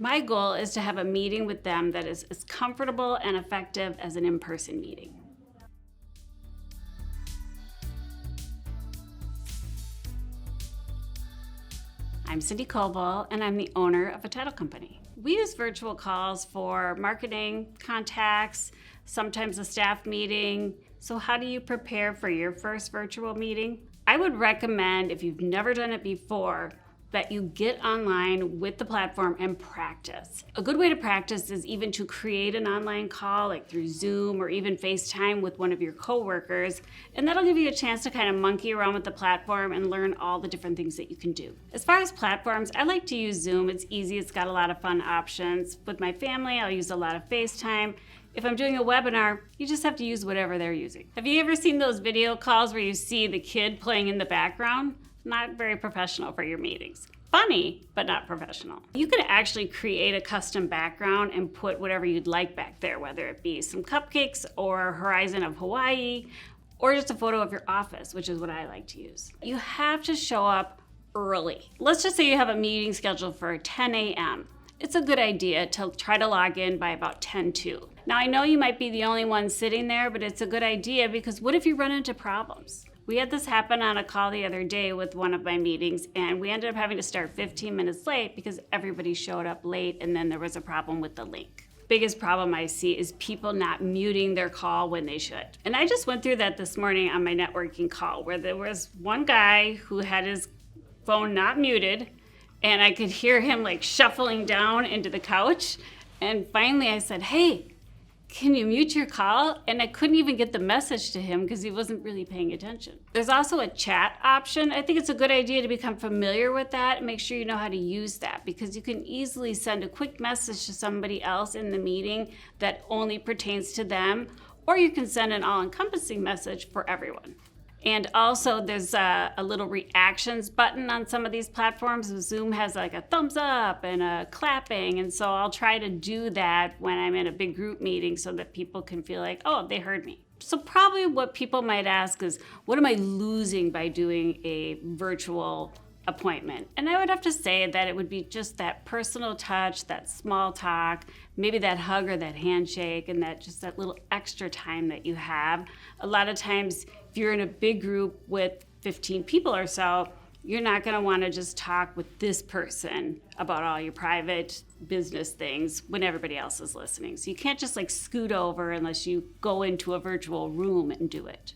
My goal is to have a meeting with them that is as comfortable and effective as an in-person meeting. I'm Cindy Koval, and I'm the owner of a title company. We use virtual calls for marketing, contacts, sometimes a staff meeting. So how do you prepare for your first virtual meeting? I would recommend, if you've never done it before, that you get online with the platform and practice. A good way to practice is even to create an online call, like through Zoom or even FaceTime with one of your coworkers, and that'll give you a chance to kind of monkey around with the platform and learn all the different things that you can do. As far as platforms, I like to use Zoom. It's easy, it's got a lot of fun options. With my family, I'll use a lot of FaceTime. If I'm doing a webinar, you just have to use whatever they're using. Have you ever seen those video calls where you see the kid playing in the background? Not very professional for your meetings. Funny, but not professional. You could actually create a custom background and put whatever you'd like back there, whether it be some cupcakes or horizon of Hawaii, or just a photo of your office, which is what I like to use. You have to show up early. Let's just say you have a meeting scheduled for 10 a.m. It's a good idea to try to log in by about 10:02. Now I know you might be the only one sitting there, but it's a good idea because what if you run into problems? We had this happen on a call the other day with one of my meetings, and we ended up having to start 15 minutes late because everybody showed up late and then there was a problem with the link. Biggest problem I see is people not muting their call when they should. And I just went through that this morning on my networking call where there was one guy who had his phone not muted, and I could hear him like shuffling down into the couch. And finally I said, "Hey, can you mute your call?" And I couldn't even get the message to him because he wasn't really paying attention. There's also a chat option. I think it's a good idea to become familiar with that and make sure you know how to use that, because you can easily send a quick message to somebody else in the meeting that only pertains to them, or you can send an all-encompassing message for everyone. And also there's a little reactions button on some of these platforms. Zoom has like a thumbs up and a clapping. And so I'll try to do that when I'm in a big group meeting so that people can feel like, oh, they heard me. So probably what people might ask is, what am I losing by doing a virtual appointment? And I would have to say that it would be just that personal touch, that small talk, maybe that hug or that handshake, and that little extra time that you have. A lot of times, if you're in a big group with 15 people or so, you're not going to want to just talk with this person about all your private business things when everybody else is listening. So you can't just like scoot over unless you go into a virtual room and do it.